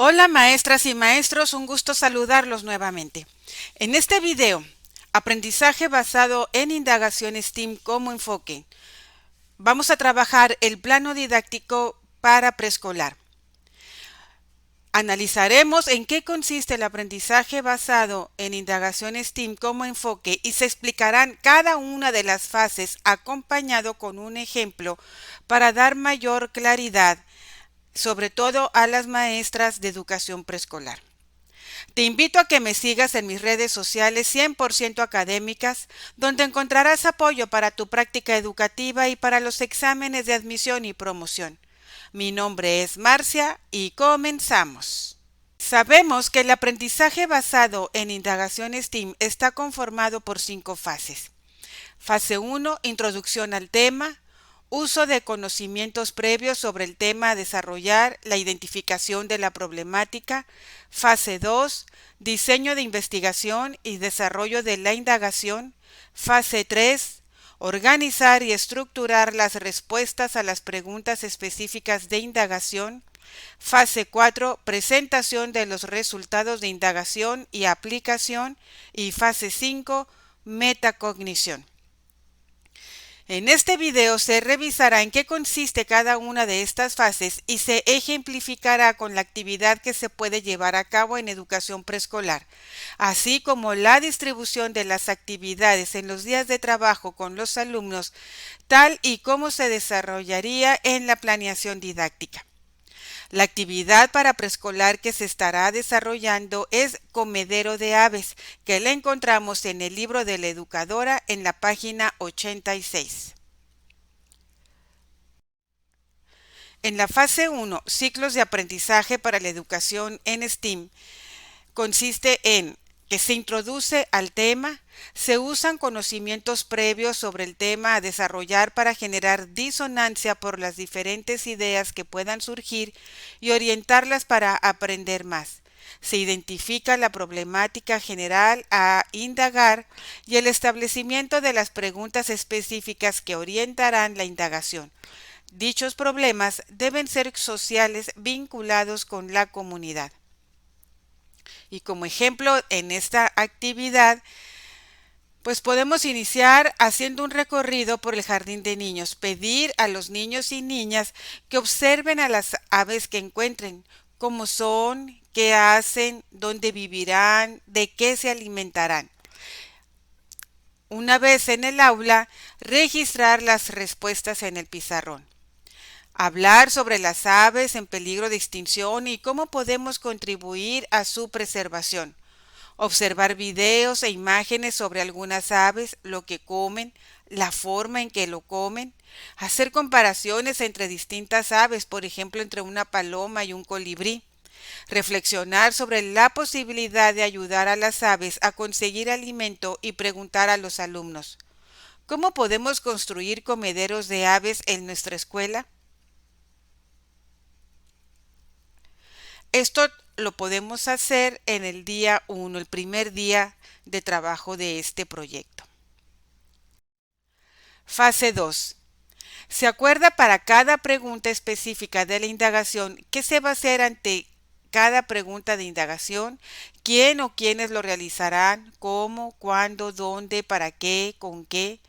Hola maestras y maestros, un gusto saludarlos nuevamente. En este video, aprendizaje basado en indagación STEAM como enfoque, vamos a trabajar el plano didáctico para preescolar. Analizaremos en qué consiste el aprendizaje basado en indagación STEAM como enfoque y se explicarán cada una de las fases acompañado con un ejemplo para dar mayor claridad, sobre todo a las maestras de educación preescolar. Te invito a que me sigas en mis redes sociales 100% académicas, donde encontrarás apoyo para tu práctica educativa y para los exámenes de admisión y promoción. Mi nombre es Marcia y comenzamos. Sabemos que el aprendizaje basado en indagación STEAM está conformado por 5 fases. Fase 1, introducción al tema. Uso de conocimientos previos sobre el tema a desarrollar, la identificación de la problemática. Fase 2, diseño de investigación y desarrollo de la indagación. Fase 3, organizar y estructurar las respuestas a las preguntas específicas de indagación. Fase 4, presentación de los resultados de indagación y aplicación. Y fase 5, metacognición. En este video se revisará en qué consiste cada una de estas fases y se ejemplificará con la actividad que se puede llevar a cabo en educación preescolar, así como la distribución de las actividades en los días de trabajo con los alumnos, tal y como se desarrollaría en la planeación didáctica. La actividad para preescolar que se estará desarrollando es Comedero de Aves, que la encontramos en el libro de la educadora en la página 86. En la fase 1, ciclos de aprendizaje para la educación en STEAM, consiste en que se introduce al tema, se usan conocimientos previos sobre el tema a desarrollar para generar disonancia por las diferentes ideas que puedan surgir y orientarlas para aprender más. Se identifica la problemática general a indagar y el establecimiento de las preguntas específicas que orientarán la indagación. Dichos problemas deben ser sociales vinculados con la comunidad. Y como ejemplo en esta actividad, pues podemos iniciar haciendo un recorrido por el jardín de niños, pedir a los niños y niñas que observen a las aves que encuentren, cómo son, qué hacen, dónde vivirán, de qué se alimentarán. Una vez en el aula, registrar las respuestas en el pizarrón. Hablar sobre las aves en peligro de extinción y cómo podemos contribuir a su preservación. Observar videos e imágenes sobre algunas aves, lo que comen, la forma en que lo comen. Hacer comparaciones entre distintas aves, por ejemplo, entre una paloma y un colibrí. Reflexionar sobre la posibilidad de ayudar a las aves a conseguir alimento y preguntar a los alumnos: ¿cómo podemos construir comederos de aves en nuestra escuela? Esto lo podemos hacer en el día 1, el primer día de trabajo de este proyecto. Fase 2. Se acuerda para cada pregunta específica de la indagación qué se va a hacer ante cada pregunta de indagación, quién o quiénes lo realizarán, cómo, cuándo, dónde, para qué, con qué.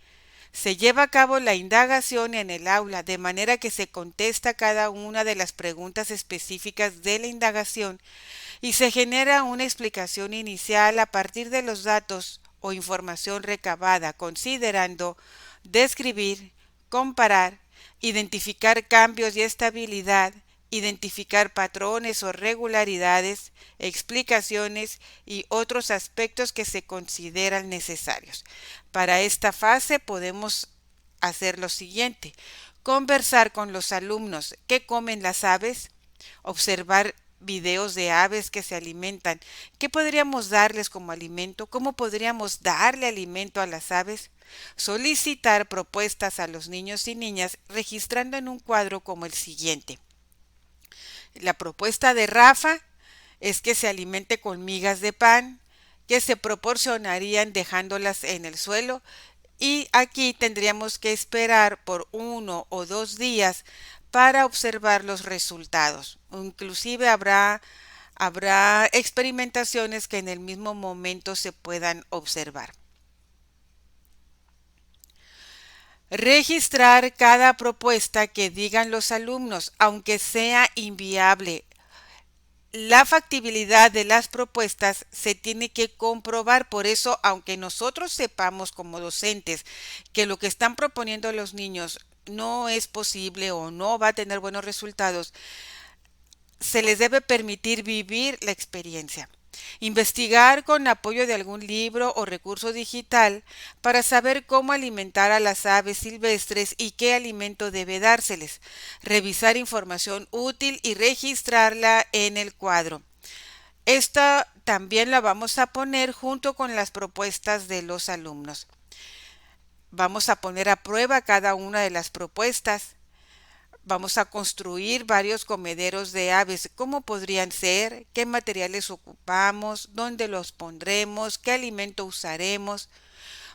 Se lleva a cabo la indagación en el aula, de manera que se contesta cada una de las preguntas específicas de la indagación y se genera una explicación inicial a partir de los datos o información recabada, considerando describir, comparar, identificar cambios y estabilidad, identificar patrones o regularidades, explicaciones y otros aspectos que se consideran necesarios. Para esta fase podemos hacer lo siguiente: conversar con los alumnos qué comen las aves, observar videos de aves que se alimentan, qué podríamos darles como alimento, cómo podríamos darle alimento a las aves, solicitar propuestas a los niños y niñas registrando en un cuadro como el siguiente. La propuesta de Rafa es que se alimente con migas de pan, que se proporcionarían dejándolas en el suelo, y aquí tendríamos que esperar por 1 o 2 días para observar los resultados. Inclusive habrá Habrá experimentaciones que en el mismo momento se puedan observar. Registrar cada propuesta que digan los alumnos, aunque sea inviable. La factibilidad de las propuestas se tiene que comprobar, por eso, aunque nosotros sepamos como docentes que lo que están proponiendo los niños no es posible o no va a tener buenos resultados, se les debe permitir vivir la experiencia. Investigar con apoyo de algún libro o recurso digital para saber cómo alimentar a las aves silvestres y qué alimento debe dárseles. Revisar información útil y registrarla en el cuadro. Esta también la vamos a poner junto con las propuestas de los alumnos. Vamos a poner a prueba cada una de las propuestas. Vamos a construir varios comederos de aves. ¿Cómo podrían ser? ¿Qué materiales ocupamos? ¿Dónde los pondremos? ¿Qué alimento usaremos?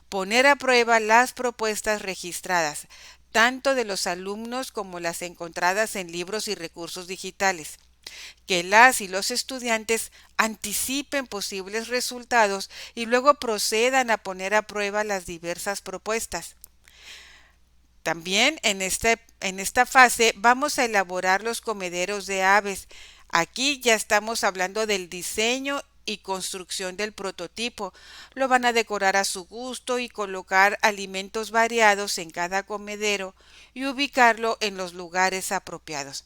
Poner a prueba las propuestas registradas, tanto de los alumnos como las encontradas en libros y recursos digitales. Que las y los estudiantes anticipen posibles resultados y luego procedan a poner a prueba las diversas propuestas. También en esta fase vamos a elaborar los comederos de aves. Aquí ya estamos hablando del diseño y construcción del prototipo. Lo van a decorar a su gusto y colocar alimentos variados en cada comedero y ubicarlo en los lugares apropiados.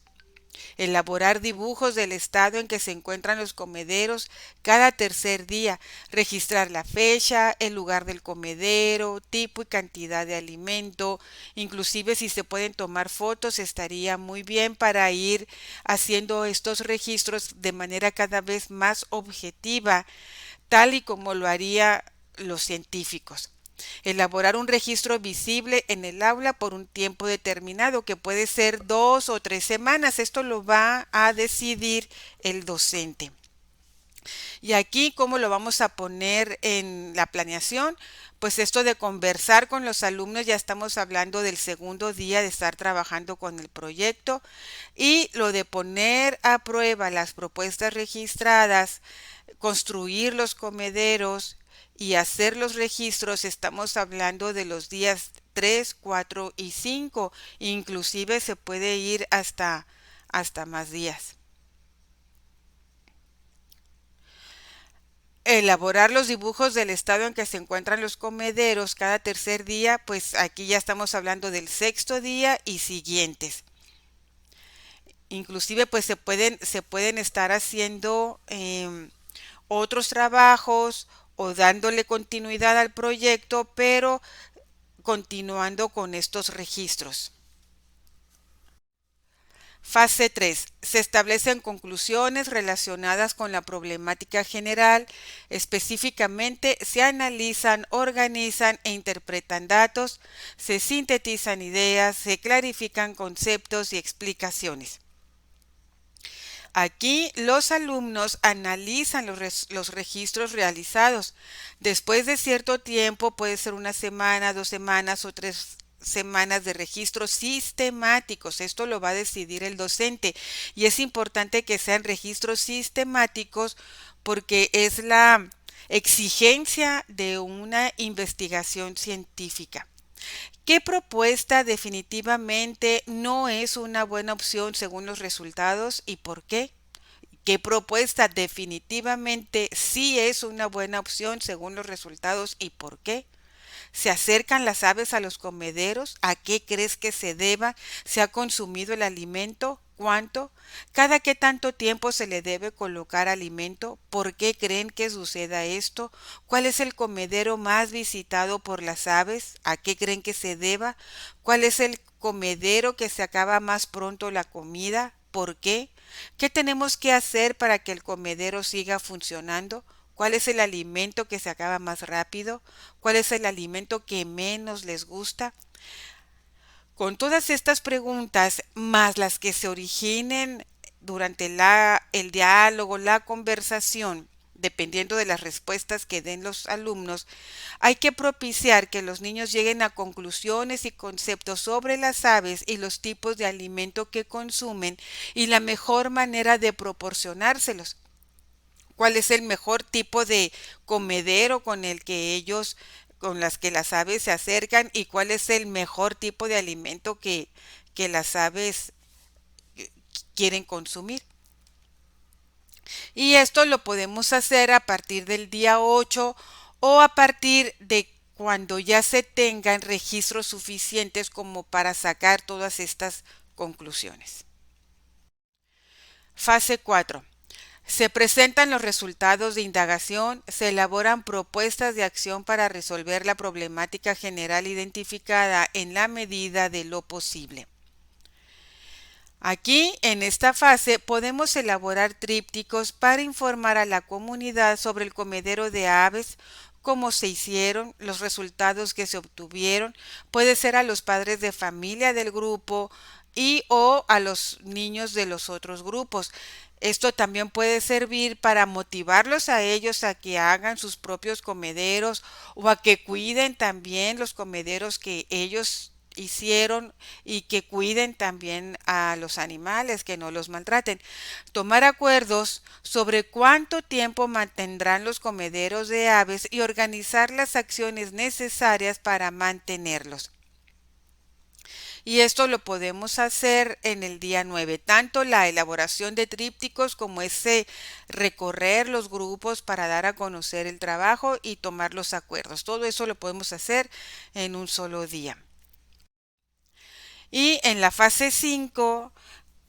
Elaborar dibujos del estado en que se encuentran los comederos cada tercer día, registrar la fecha, el lugar del comedero, tipo y cantidad de alimento, inclusive si se pueden tomar fotos estaría muy bien para ir haciendo estos registros de manera cada vez más objetiva, tal y como lo harían los científicos. Elaborar un registro visible en el aula por un tiempo determinado, que puede ser 2 o 3 semanas. Esto lo va a decidir el docente. Y aquí, ¿cómo lo vamos a poner en la planeación? Pues esto de conversar con los alumnos, ya estamos hablando del segundo día de estar trabajando con el proyecto, y lo de poner a prueba las propuestas registradas, construir los comederos y hacer los registros, estamos hablando de los días 3, 4 y 5, inclusive se puede ir hasta más días. Elaborar los dibujos del estado en que se encuentran los comederos cada tercer día, pues aquí ya estamos hablando del sexto día y siguientes. Inclusive pues se pueden estar haciendo otros trabajos o dándole continuidad al proyecto, pero continuando con estos registros. Fase 3. Se establecen conclusiones relacionadas con la problemática general. Específicamente, se analizan, organizan e interpretan datos, se sintetizan ideas, se clarifican conceptos y explicaciones. Aquí los alumnos analizan los registros realizados. Después de cierto tiempo, puede ser 1 semana, 2 semanas o 3 semanas de registros sistemáticos. Esto lo va a decidir el docente y es importante que sean registros sistemáticos porque es la exigencia de una investigación científica. ¿Qué propuesta definitivamente no es una buena opción según los resultados y por qué? ¿Qué propuesta definitivamente sí es una buena opción según los resultados y por qué? ¿Se acercan las aves a los comederos? ¿A qué crees que se deba? ¿Se ha consumido el alimento? ¿Cuánto? ¿Cada qué tanto tiempo se le debe colocar alimento? ¿Por qué creen que suceda esto? ¿Cuál es el comedero más visitado por las aves? ¿A qué creen que se deba? ¿Cuál es el comedero que se acaba más pronto la comida? ¿Por qué? ¿Qué tenemos que hacer para que el comedero siga funcionando? ¿Cuál es el alimento que se acaba más rápido? ¿Cuál es el alimento que menos les gusta? Con todas estas preguntas, más las que se originen durante el diálogo, la conversación, dependiendo de las respuestas que den los alumnos, hay que propiciar que los niños lleguen a conclusiones y conceptos sobre las aves y los tipos de alimento que consumen y la mejor manera de proporcionárselos. cuál es el mejor tipo de comedero con el que ellos, con las que las aves se acercan y cuál es el mejor tipo de alimento que las aves quieren consumir. Y esto lo podemos hacer a partir del día 8 o a partir de cuando ya se tengan registros suficientes como para sacar todas estas conclusiones. Fase 4. Se presentan los resultados de indagación, se elaboran propuestas de acción para resolver la problemática general identificada en la medida de lo posible. Aquí, en esta fase, podemos elaborar trípticos para informar a la comunidad sobre el comedero de aves, cómo se hicieron, los resultados que se obtuvieron, puede ser a los padres de familia del grupo y o a los niños de los otros grupos. Esto también puede servir para motivarlos a ellos a que hagan sus propios comederos o a que cuiden también los comederos que ellos hicieron y que cuiden también a los animales, que no los maltraten. Tomar acuerdos sobre cuánto tiempo mantendrán los comederos de aves y organizar las acciones necesarias para mantenerlos. Y esto lo podemos hacer en el día 9, tanto la elaboración de trípticos como ese recorrer los grupos para dar a conocer el trabajo y tomar los acuerdos. Todo eso lo podemos hacer en un solo día. Y en la fase 5,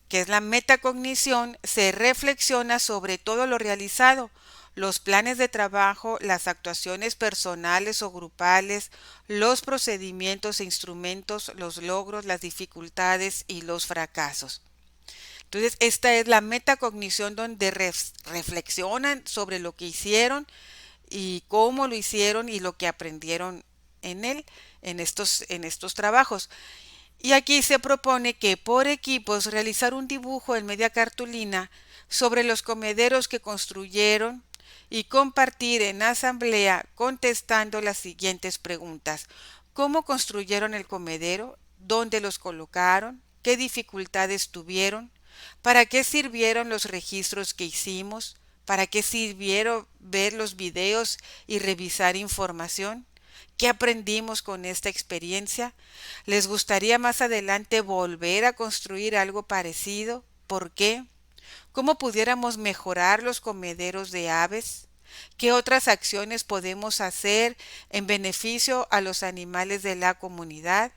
que es la metacognición, se reflexiona sobre todo lo realizado, los planes de trabajo, las actuaciones personales o grupales, los procedimientos e instrumentos, los logros, las dificultades y los fracasos. Entonces, esta es la metacognición donde reflexionan sobre lo que hicieron y cómo lo hicieron y lo que aprendieron en él, en estos trabajos. Y aquí se propone que por equipos realizar un dibujo en media cartulina sobre los comederos que construyeron y compartir en asamblea contestando las siguientes preguntas. ¿Cómo construyeron el comedero? ¿Dónde los colocaron? ¿Qué dificultades tuvieron? ¿Para qué sirvieron los registros que hicimos? ¿Para qué sirvieron ver los videos y revisar información? ¿Qué aprendimos con esta experiencia? ¿Les gustaría más adelante volver a construir algo parecido? ¿Por qué? ¿Cómo pudiéramos mejorar los comederos de aves? ¿Qué otras acciones podemos hacer en beneficio a los animales de la comunidad?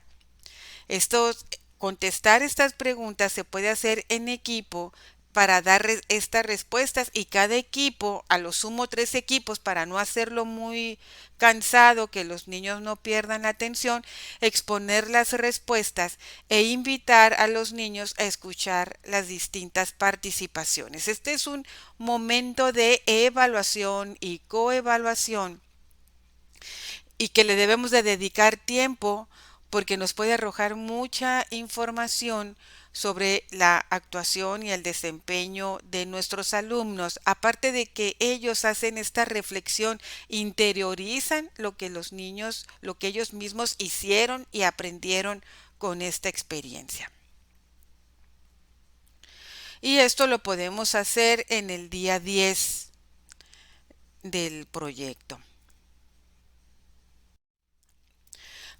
Contestar estas preguntas se puede hacer en equipo para dar estas respuestas y cada equipo, a lo sumo 3 equipos, para no hacerlo muy cansado, que los niños no pierdan la atención, exponer las respuestas e invitar a los niños a escuchar las distintas participaciones. Este es un momento de evaluación y coevaluación y que le debemos de dedicar tiempo porque nos puede arrojar mucha información sobre la actuación y el desempeño de nuestros alumnos, aparte de que ellos hacen esta reflexión, interiorizan lo que los niños, lo que ellos mismos hicieron y aprendieron con esta experiencia. Y esto lo podemos hacer en el día 10 del proyecto.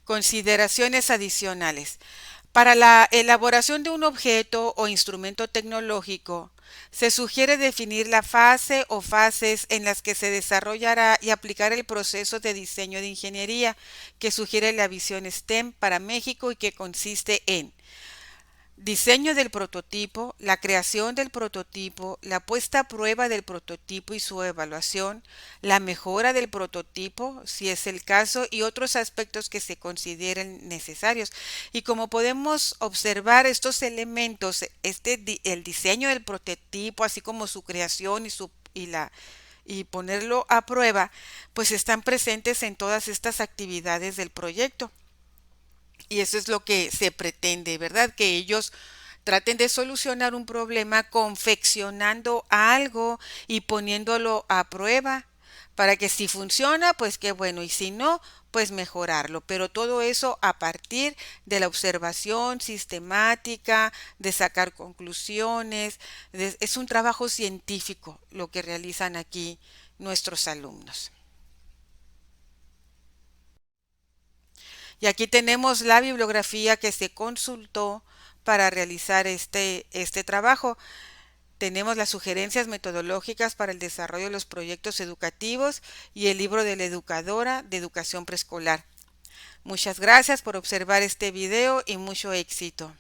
Consideraciones adicionales. Para la elaboración de un objeto o instrumento tecnológico, se sugiere definir la fase o fases en las que se desarrollará y aplicar el proceso de diseño de ingeniería que sugiere la visión STEM para México y que consiste en diseño del prototipo, la creación del prototipo, la puesta a prueba del prototipo y su evaluación, la mejora del prototipo, si es el caso, y otros aspectos que se consideren necesarios. Y como podemos observar, estos elementos, el diseño del prototipo, así como su creación y ponerlo a prueba, pues están presentes en todas estas actividades del proyecto. Y eso es lo que se pretende, ¿verdad? Que ellos traten de solucionar un problema confeccionando algo y poniéndolo a prueba para que si funciona, pues qué bueno, y si no, pues mejorarlo. Pero todo eso a partir de la observación sistemática, de sacar conclusiones, es un trabajo científico lo que realizan aquí nuestros alumnos. Y aquí tenemos la bibliografía que se consultó para realizar este trabajo. Tenemos las sugerencias metodológicas para el desarrollo de los proyectos educativos y el libro de la educadora de educación preescolar. Muchas gracias por observar este video y mucho éxito.